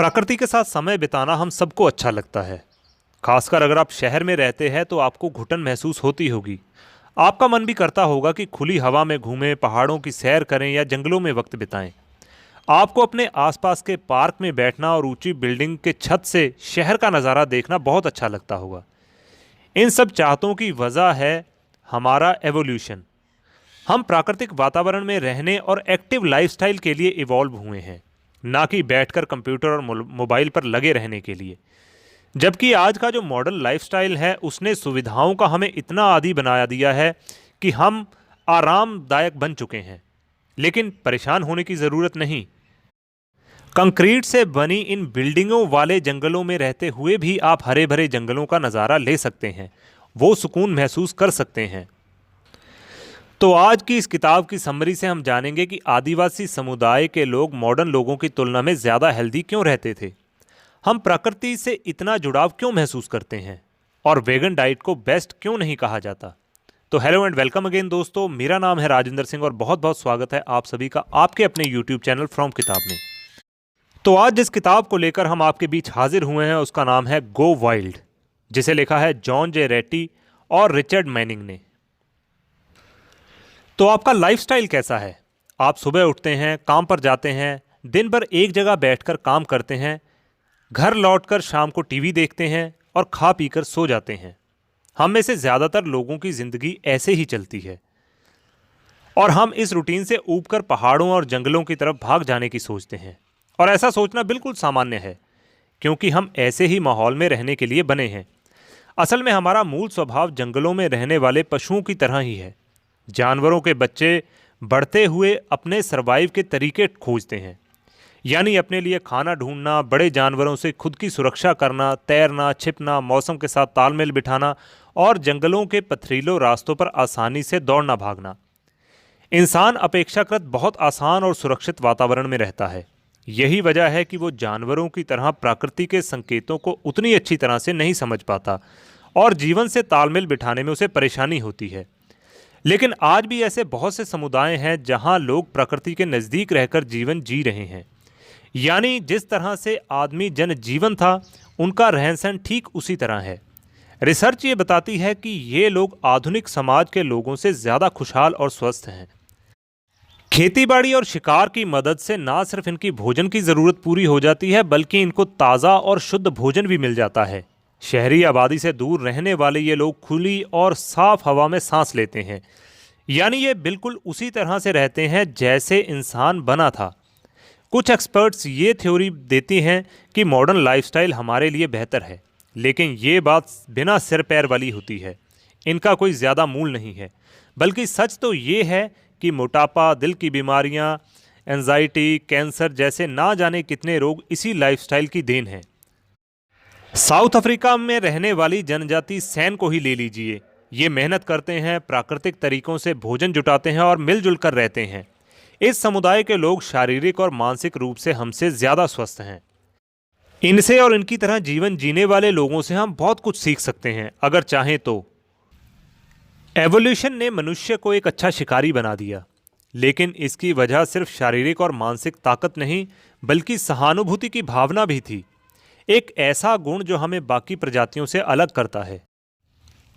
प्रकृति के साथ समय बिताना हम सबको अच्छा लगता है। खासकर अगर आप शहर में रहते हैं तो आपको घुटन महसूस होती होगी। आपका मन भी करता होगा कि खुली हवा में घूमें, पहाड़ों की सैर करें या जंगलों में वक्त बिताएं। आपको अपने आसपास के पार्क में बैठना और ऊंची बिल्डिंग के छत से शहर का नज़ारा देखना बहुत अच्छा लगता होगा। इन सब चाहतों की वजह है हमारा एवोल्यूशन। हम प्राकृतिक वातावरण में रहने और एक्टिव लाइफस्टाइल के लिए इवॉल्व हुए हैं, ना कि बैठकर कंप्यूटर और मोबाइल पर लगे रहने के लिए। जबकि आज का जो मॉडर्न लाइफस्टाइल है उसने सुविधाओं का हमें इतना आदी बना दिया है कि हम आरामदायक बन चुके हैं, लेकिन परेशान होने की ज़रूरत नहीं। कंक्रीट से बनी इन बिल्डिंगों वाले जंगलों में रहते हुए भी आप हरे भरे जंगलों का नज़ारा ले सकते हैं, वो सुकून महसूस कर सकते हैं। तो आज की इस किताब की समरी से हम जानेंगे कि आदिवासी समुदाय के लोग मॉडर्न लोगों की तुलना में ज़्यादा हेल्दी क्यों रहते थे, हम प्रकृति से इतना जुड़ाव क्यों महसूस करते हैं, और वेगन डाइट को बेस्ट क्यों नहीं कहा जाता। तो हेलो एंड वेलकम अगेन दोस्तों, मेरा नाम है राजेंद्र सिंह और बहुत बहुत स्वागत है आप सभी का आपके अपने यूट्यूब चैनल फ्रॉम किताब में। तो आज जिस किताब को लेकर हम आपके बीच हाजिर हुए हैं उसका नाम है गो वाइल्ड, जिसे लिखा है जॉन जे रेटी और रिचर्ड मैनिंग ने। तो आपका लाइफस्टाइल कैसा है? आप सुबह उठते हैं, काम पर जाते हैं, दिन भर एक जगह बैठकर काम करते हैं, घर लौटकर शाम को टीवी देखते हैं और खा पीकर सो जाते हैं। हम में से ज़्यादातर लोगों की ज़िंदगी ऐसे ही चलती है और हम इस रूटीन से ऊबकर पहाड़ों और जंगलों की तरफ भाग जाने की सोचते हैं। और ऐसा सोचना बिल्कुल सामान्य है, क्योंकि हम ऐसे ही माहौल में रहने के लिए बने हैं। असल में हमारा मूल स्वभाव जंगलों में रहने वाले पशुओं की तरह ही है। जानवरों के बच्चे बढ़ते हुए अपने सरवाइव के तरीके खोजते हैं, यानी अपने लिए खाना ढूंढना, बड़े जानवरों से खुद की सुरक्षा करना, तैरना, छिपना, मौसम के साथ तालमेल बिठाना और जंगलों के पथरीलों रास्तों पर आसानी से दौड़ना भागना। इंसान अपेक्षाकृत बहुत आसान और सुरक्षित वातावरण में रहता है। यही वजह है कि वो जानवरों की तरह प्रकृति के संकेतों को उतनी अच्छी तरह से नहीं समझ पाता और जीवन से तालमेल बिठाने में उसे परेशानी होती है। लेकिन आज भी ऐसे बहुत से समुदाय हैं जहां लोग प्रकृति के नज़दीक रहकर जीवन जी रहे हैं, यानी जिस तरह से आदमी जन जीवन था उनका रहन सहन ठीक उसी तरह है। रिसर्च ये बताती है कि ये लोग आधुनिक समाज के लोगों से ज़्यादा खुशहाल और स्वस्थ हैं। खेतीबाड़ी और शिकार की मदद से ना सिर्फ इनकी भोजन की ज़रूरत पूरी हो जाती है, बल्कि इनको ताज़ा और शुद्ध भोजन भी मिल जाता है। शहरी आबादी से दूर रहने वाले ये लोग खुली और साफ हवा में सांस लेते हैं, यानी ये बिल्कुल उसी तरह से रहते हैं जैसे इंसान बना था। कुछ एक्सपर्ट्स ये थ्योरी देती हैं कि मॉडर्न लाइफस्टाइल हमारे लिए बेहतर है, लेकिन ये बात बिना सिर पैर वाली होती है। इनका कोई ज़्यादा मूल नहीं है, बल्कि सच तो ये है कि मोटापा, दिल की बीमारियां, एंजाइटी, कैंसर जैसे ना जाने कितने रोग इसी लाइफस्टाइल की देन है। साउथ अफ्रीका में रहने वाली जनजाति सैन को ही ले लीजिए। ये मेहनत करते हैं, प्राकृतिक तरीकों से भोजन जुटाते हैं और मिलजुल कर रहते हैं। इस समुदाय के लोग शारीरिक और मानसिक रूप से हमसे ज़्यादा स्वस्थ हैं। इनसे और इनकी तरह जीवन जीने वाले लोगों से हम बहुत कुछ सीख सकते हैं अगर चाहें तो। एवोल्यूशन ने मनुष्य को एक अच्छा शिकारी बना दिया, लेकिन इसकी वजह सिर्फ शारीरिक और मानसिक ताकत नहीं, बल्कि सहानुभूति की भावना भी थी। एक ऐसा गुण जो हमें बाकी प्रजातियों से अलग करता है।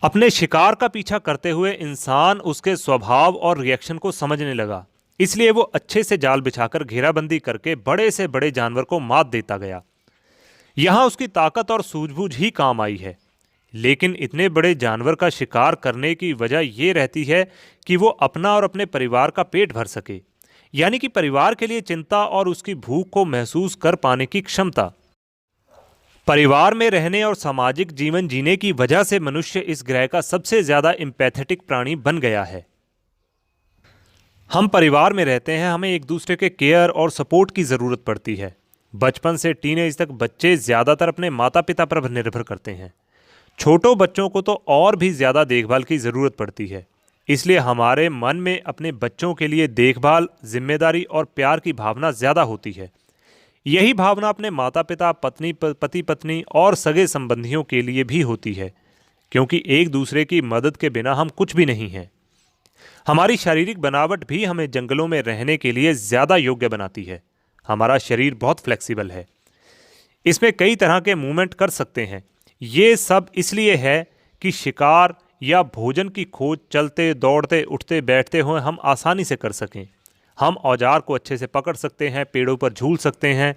अपने शिकार का पीछा करते हुए इंसान उसके स्वभाव और रिएक्शन को समझने लगा, इसलिए वो अच्छे से जाल बिछाकर घेराबंदी करके बड़े से बड़े जानवर को मात देता गया। यहाँ उसकी ताकत और सूझबूझ ही काम आई है। लेकिन इतने बड़े जानवर का शिकार करने की वजह यह रहती है कि वो अपना और अपने परिवार का पेट भर सके, यानी कि परिवार के लिए चिंता और उसकी भूख को महसूस कर पाने की क्षमता। परिवार में रहने और सामाजिक जीवन जीने की वजह से मनुष्य इस ग्रह का सबसे ज्यादा एम्पैथेटिक प्राणी बन गया है। हम परिवार में रहते हैं, हमें एक दूसरे के केयर और सपोर्ट की ज़रूरत पड़ती है। बचपन से टीनेज तक बच्चे ज़्यादातर अपने माता पिता पर निर्भर करते हैं। छोटों बच्चों को तो और भी ज़्यादा देखभाल की ज़रूरत पड़ती है, इसलिए हमारे मन में अपने बच्चों के लिए देखभाल, जिम्मेदारी और प्यार की भावना ज़्यादा होती है। यही भावना अपने माता पिता, पति पत्नी और सगे संबंधियों के लिए भी होती है, क्योंकि एक दूसरे की मदद के बिना हम कुछ भी नहीं हैं। हमारी शारीरिक बनावट भी हमें जंगलों में रहने के लिए ज़्यादा योग्य बनाती है। हमारा शरीर बहुत फ्लेक्सिबल है, इसमें कई तरह के मूवमेंट कर सकते हैं। ये सब इसलिए है कि शिकार या भोजन की खोज चलते दौड़ते उठते बैठते हुए हम आसानी से कर सकें। हम औजार को अच्छे से पकड़ सकते हैं, पेड़ों पर झूल सकते हैं।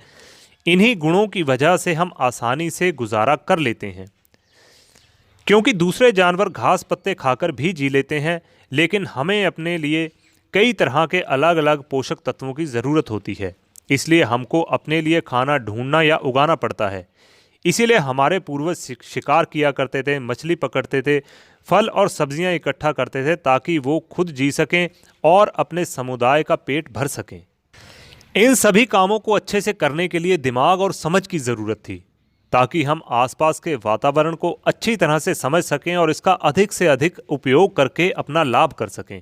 इन्हीं गुणों की वजह से हम आसानी से गुजारा कर लेते हैं। क्योंकि दूसरे जानवर घास पत्ते खाकर भी जी लेते हैं, लेकिन हमें अपने लिए कई तरह के अलग अलग पोषक तत्वों की ज़रूरत होती है। इसलिए हमको अपने लिए खाना ढूंढना या उगाना पड़ता है। इसीलिए हमारे पूर्वज शिकार किया करते थे, मछली पकड़ते थे, फल और सब्जियां इकट्ठा करते थे ताकि वो खुद जी सकें और अपने समुदाय का पेट भर सकें। इन सभी कामों को अच्छे से करने के लिए दिमाग और समझ की ज़रूरत थी, ताकि हम आसपास के वातावरण को अच्छी तरह से समझ सकें और इसका अधिक से अधिक उपयोग करके अपना लाभ कर सकें।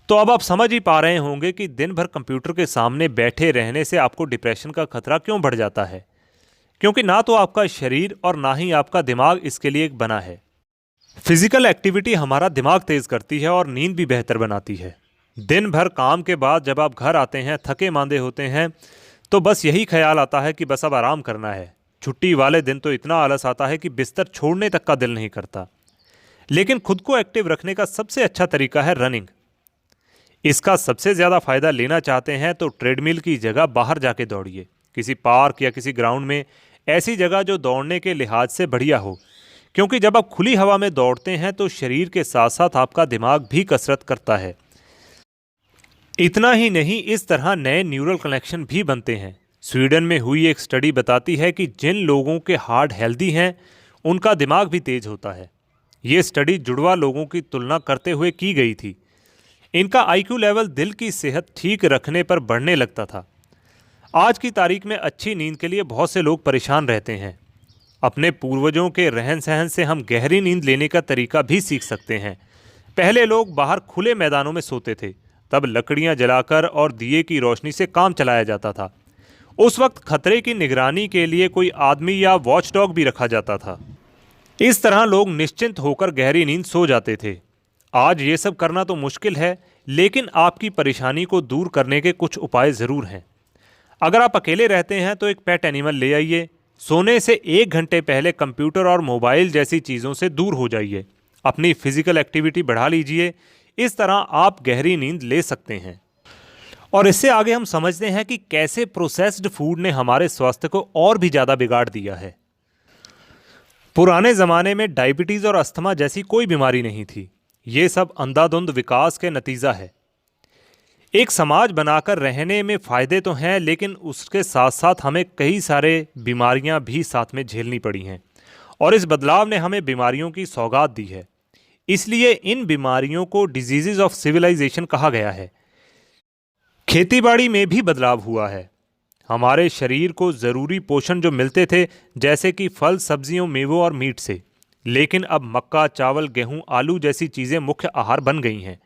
तो अब आप समझ ही पा रहे होंगे कि दिन भर कंप्यूटर के सामने बैठे रहने से आपको डिप्रेशन का खतरा क्यों बढ़ जाता है। क्योंकि ना तो आपका शरीर और ना ही आपका दिमाग इसके लिए एक बना है। फिजिकल एक्टिविटी हमारा दिमाग तेज करती है और नींद भी बेहतर बनाती है। दिन भर काम के बाद जब आप घर आते हैं, थके मांदे होते हैं, तो बस यही ख्याल आता है कि बस अब आराम करना है। छुट्टी वाले दिन तो इतना आलस आता है कि बिस्तर छोड़ने तक का दिल नहीं करता। लेकिन खुद को एक्टिव रखने का सबसे अच्छा तरीका है रनिंग। इसका सबसे ज़्यादा फायदा लेना चाहते हैं तो ट्रेडमिल की जगह बाहर जाके दौड़िए, किसी पार्क या किसी ग्राउंड में, ऐसी जगह जो दौड़ने के लिहाज से बढ़िया हो। क्योंकि जब आप खुली हवा में दौड़ते हैं तो शरीर के साथ साथ आपका दिमाग भी कसरत करता है। इतना ही नहीं, इस तरह नए न्यूरल कनेक्शन भी बनते हैं। स्वीडन में हुई एक स्टडी बताती है कि जिन लोगों के हार्ट हेल्दी हैं उनका दिमाग भी तेज होता है। ये स्टडी जुड़वा लोगों की तुलना करते हुए की गई थी। इनका आईक्यू लेवल दिल की सेहत ठीक रखने पर बढ़ने लगता था। आज की तारीख में अच्छी नींद के लिए बहुत से लोग परेशान रहते हैं। अपने पूर्वजों के रहन सहन से हम गहरी नींद लेने का तरीका भी सीख सकते हैं। पहले लोग बाहर खुले मैदानों में सोते थे। तब लकड़ियां जलाकर और दिए की रोशनी से काम चलाया जाता था। उस वक्त खतरे की निगरानी के लिए कोई आदमी या वॉचडॉग भी रखा जाता था। इस तरह लोग निश्चिंत होकर गहरी नींद सो जाते थे। आज ये सब करना तो मुश्किल है, लेकिन आपकी परेशानी को दूर करने के कुछ उपाय ज़रूर हैं। अगर आप अकेले रहते हैं तो एक पेट एनिमल ले आइए। सोने से 1 घंटे पहले कंप्यूटर और मोबाइल जैसी चीज़ों से दूर हो जाइए। अपनी फिजिकल एक्टिविटी बढ़ा लीजिए। इस तरह आप गहरी नींद ले सकते हैं। और इससे आगे हम समझते हैं कि कैसे प्रोसेस्ड फूड ने हमारे स्वास्थ्य को और भी ज़्यादा बिगाड़ दिया है। पुराने ज़माने में डायबिटीज़ और अस्थमा जैसी कोई बीमारी नहीं थी। ये सब अंधाधुंध विकास के नतीजा है। एक समाज बनाकर रहने में फ़ायदे तो हैं, लेकिन उसके साथ साथ हमें कई सारे बीमारियां भी साथ में झेलनी पड़ी हैं। और इस बदलाव ने हमें बीमारियों की सौगात दी है। इसलिए इन बीमारियों को डिजीज़ेज ऑफ सिविलाइजेशन कहा गया है। खेतीबाड़ी में भी बदलाव हुआ है। हमारे शरीर को ज़रूरी पोषण जो मिलते थे, जैसे कि फल, सब्जियों, मेवों और मीट से, लेकिन अब मक्का, चावल, गेहूं, आलू जैसी चीज़ें मुख्य आहार बन गई हैं।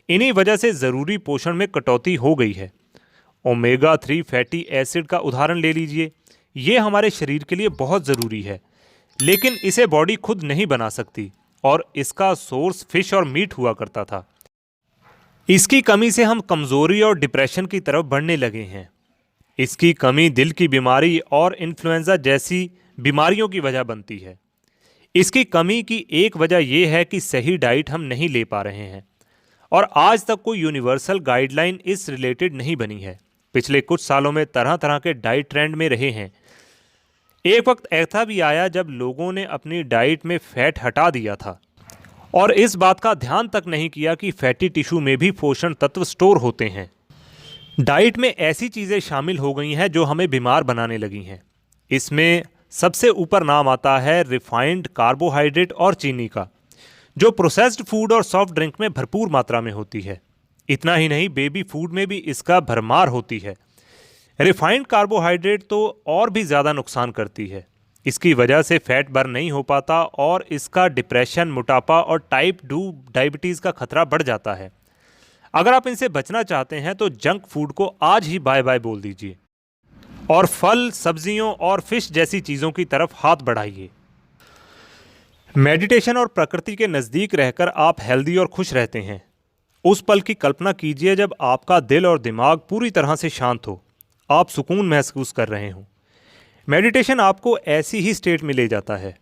इन्हीं वजह से ज़रूरी पोषण में कटौती हो गई है। ओमेगा 3 फैटी एसिड का उदाहरण ले लीजिए। ये हमारे शरीर के लिए बहुत ज़रूरी है, लेकिन इसे बॉडी खुद नहीं बना सकती और इसका सोर्स फिश और मीट हुआ करता था। इसकी कमी से हम कमज़ोरी और डिप्रेशन की तरफ बढ़ने लगे हैं। इसकी कमी दिल की बीमारी और इन्फ्लुएंजा जैसी बीमारियों की वजह बनती है। इसकी कमी की एक वजह यह है कि सही डाइट हम नहीं ले पा रहे हैं और आज तक कोई यूनिवर्सल गाइडलाइन इस रिलेटेड नहीं बनी है। पिछले कुछ सालों में तरह तरह के डाइट ट्रेंड में रहे हैं। एक वक्त ऐसा भी आया जब लोगों ने अपनी डाइट में फैट हटा दिया था और इस बात का ध्यान तक नहीं किया कि फैटी टिश्यू में भी पोषण तत्व स्टोर होते हैं। डाइट में ऐसी चीज़ें शामिल हो गई हैं जो हमें बीमार बनाने लगी हैं। इसमें सबसे ऊपर नाम आता है रिफाइंड कार्बोहाइड्रेट और चीनी का, जो प्रोसेस्ड फूड और सॉफ्ट ड्रिंक में भरपूर मात्रा में होती है। इतना ही नहीं, बेबी फूड में भी इसका भरमार होती है। रिफाइंड कार्बोहाइड्रेट तो और भी ज़्यादा नुकसान करती है। इसकी वजह से फैट बर्न नहीं हो पाता और इसका डिप्रेशन, मोटापा और टाइप 2 डायबिटीज़ का खतरा बढ़ जाता है। अगर आप इनसे बचना चाहते हैं तो जंक फूड को आज ही बाय बाय बोल दीजिए और फल, सब्जियों और फिश जैसी चीज़ों की तरफ हाथ बढ़ाइए। मेडिटेशन और प्रकृति के नज़दीक रहकर आप हेल्दी और खुश रहते हैं। उस पल की कल्पना कीजिए जब आपका दिल और दिमाग पूरी तरह से शांत हो, आप सुकून महसूस कर रहे हों। मेडिटेशन आपको ऐसी ही स्टेट में ले जाता है।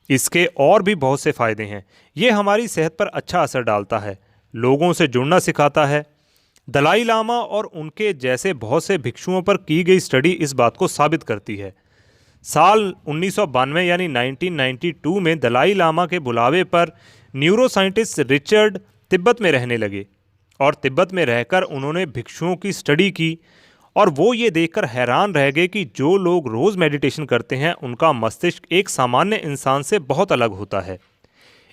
इसके और भी बहुत से फ़ायदे हैं। ये हमारी सेहत पर अच्छा असर डालता है, लोगों से जुड़ना सिखाता है। दलाई लामा और उनके जैसे बहुत से भिक्षुओं पर की गई स्टडी इस बात को साबित करती है। साल 1992 यानी 1992 में दलाई लामा के बुलावे पर न्यूरोसाइंटिस्ट रिचर्ड तिब्बत में रहने लगे और तिब्बत में रहकर उन्होंने भिक्षुओं की स्टडी की और वो ये देखकर हैरान रह गए कि जो लोग रोज़ मेडिटेशन करते हैं उनका मस्तिष्क एक सामान्य इंसान से बहुत अलग होता है।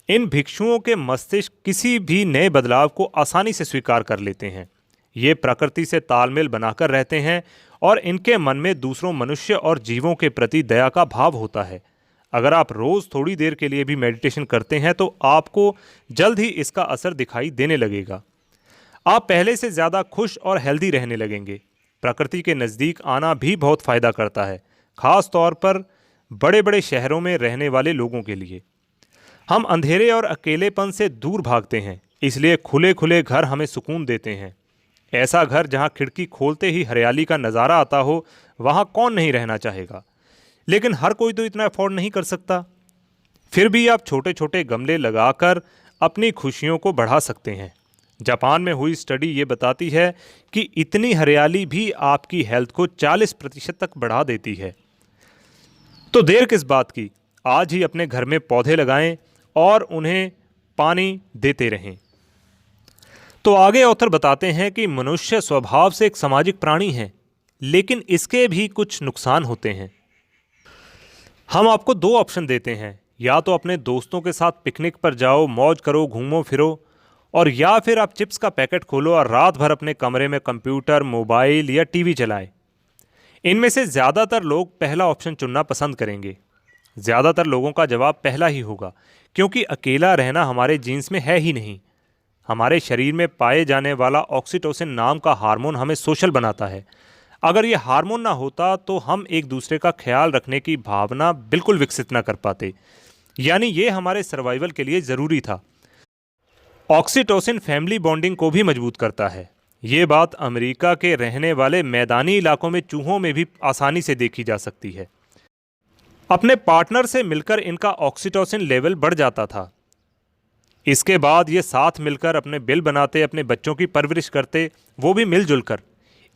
इन भिक्षुओं के मस्तिष्क किसी भी नए बदलाव को आसानी से स्वीकार कर लेते हैं। ये प्रकृति से तालमेल बनाकर रहते हैं और इनके मन में दूसरों मनुष्य और जीवों के प्रति दया का भाव होता है। अगर आप रोज़ थोड़ी देर के लिए भी मेडिटेशन करते हैं तो आपको जल्द ही इसका असर दिखाई देने लगेगा। आप पहले से ज़्यादा खुश और हेल्दी रहने लगेंगे। प्रकृति के नज़दीक आना भी बहुत फ़ायदा करता है, ख़ास तौर पर बड़े बड़े शहरों में रहने वाले लोगों के लिए। हम अंधेरे और अकेलेपन से दूर भागते हैं, इसलिए खुले खुले घर हमें सुकून देते हैं। ऐसा घर जहां खिड़की खोलते ही हरियाली का नज़ारा आता हो, वहां कौन नहीं रहना चाहेगा। लेकिन हर कोई तो इतना अफोर्ड नहीं कर सकता। फिर भी आप छोटे छोटे गमले लगाकर अपनी खुशियों को बढ़ा सकते हैं। जापान में हुई स्टडी ये बताती है कि इतनी हरियाली भी आपकी हेल्थ को 40% तक बढ़ा देती है। तो देर किस बात की, आज ही अपने घर में पौधे लगाएं और उन्हें पानी देते रहें। तो आगे ऑथर बताते हैं कि मनुष्य स्वभाव से एक सामाजिक प्राणी है, लेकिन इसके भी कुछ नुकसान होते हैं। हम आपको 2 ऑप्शन देते हैं, या तो अपने दोस्तों के साथ पिकनिक पर जाओ, मौज करो, घूमो फिरो, और या फिर आप चिप्स का पैकेट खोलो और रात भर अपने कमरे में कंप्यूटर, मोबाइल या टीवी चलाएं। इनमें से ज़्यादातर लोग पहला ऑप्शन चुनना पसंद करेंगे। ज़्यादातर लोगों का जवाब पहला ही होगा, क्योंकि अकेला रहना हमारे जीन्स में है ही नहीं। हमारे शरीर में पाए जाने वाला ऑक्सीटोसिन नाम का हार्मोन हमें सोशल बनाता है। अगर ये हार्मोन ना होता तो हम एक दूसरे का ख्याल रखने की भावना बिल्कुल विकसित ना कर पाते। यानी ये हमारे सर्वाइवल के लिए ज़रूरी था। ऑक्सीटोसिन फैमिली बॉन्डिंग को भी मजबूत करता है। ये बात अमेरिका के रहने वाले मैदानी इलाकों में चूहों में भी आसानी से देखी जा सकती है। अपने पार्टनर से मिलकर इनका ऑक्सीटोसिन लेवल बढ़ जाता था। इसके बाद ये साथ मिलकर अपने बिल बनाते, अपने बच्चों की परवरिश करते, वो भी मिलजुल कर।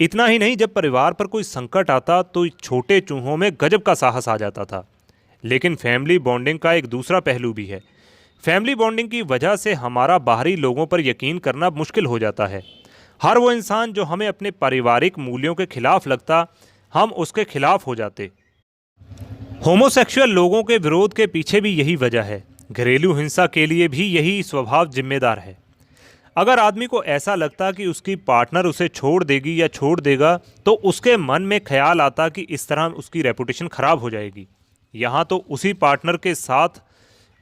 इतना ही नहीं, जब परिवार पर कोई संकट आता तो छोटे चूहों में गजब का साहस आ जाता था। लेकिन फैमिली बॉन्डिंग का एक दूसरा पहलू भी है। फैमिली बॉन्डिंग की वजह से हमारा बाहरी लोगों पर यकीन करना मुश्किल हो जाता है। हर वो इंसान जो हमें अपने पारिवारिक मूल्यों के खिलाफ लगता, हम उसके खिलाफ हो जाते। होमोसेक्सुअल लोगों के विरोध के पीछे भी यही वजह है। घरेलू हिंसा के लिए भी यही स्वभाव जिम्मेदार है। अगर आदमी को ऐसा लगता कि उसकी पार्टनर उसे छोड़ देगी या छोड़ देगा, तो उसके मन में ख्याल आता कि इस तरह उसकी रेपुटेशन खराब हो जाएगी। यहाँ तो उसी पार्टनर के साथ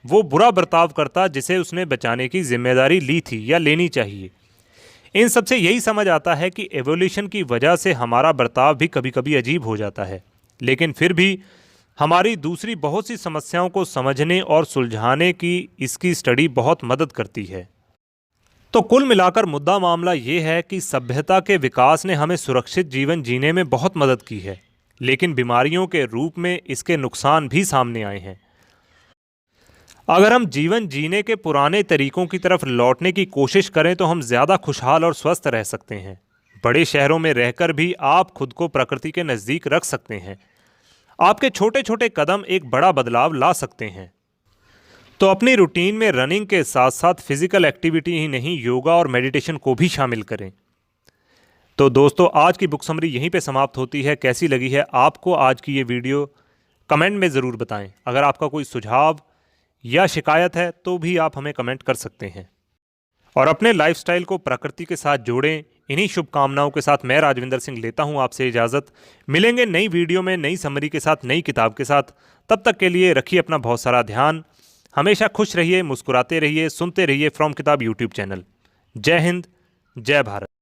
वो बुरा बर्ताव करता जिसे उसने बचाने की जिम्मेदारी ली थी या लेनी चाहिए। इन सब से यही समझ आता है कि एवोल्यूशन की वजह से हमारा बर्ताव भी कभी कभी अजीब हो जाता है, लेकिन फिर भी हमारी दूसरी बहुत सी समस्याओं को समझने और सुलझाने की इसकी स्टडी बहुत मदद करती है। तो कुल मिलाकर मुद्दा मामला ये है कि सभ्यता के विकास ने हमें सुरक्षित जीवन जीने में बहुत मदद की है, लेकिन बीमारियों के रूप में इसके नुकसान भी सामने आए हैं। अगर हम जीवन जीने के पुराने तरीकों की तरफ लौटने की कोशिश करें तो हम ज़्यादा खुशहाल और स्वस्थ रह सकते हैं। बड़े शहरों में रहकर भी आप खुद को प्रकृति के नज़दीक रख सकते हैं। आपके छोटे छोटे कदम एक बड़ा बदलाव ला सकते हैं। तो अपनी रूटीन में रनिंग के साथ साथ फिजिकल एक्टिविटी ही नहीं, योगा और मेडिटेशन को भी शामिल करें। तो दोस्तों, आज की बुक समरी यहीं पे समाप्त होती है। कैसी लगी है आपको आज की ये वीडियो, कमेंट में ज़रूर बताएं। अगर आपका कोई सुझाव या शिकायत है तो भी आप हमें कमेंट कर सकते हैं। और अपने लाइफस्टाइल को प्रकृति के साथ जोड़ें। इन्हीं शुभकामनाओं के साथ मैं राजविंदर सिंह लेता हूं आपसे इजाज़त। मिलेंगे नई वीडियो में, नई समरी के साथ, नई किताब के साथ। तब तक के लिए रखिए अपना बहुत सारा ध्यान। हमेशा खुश रहिए, मुस्कुराते रहिए, सुनते रहिए फ्रॉम किताब यूट्यूब चैनल। जय हिंद, जय भारत।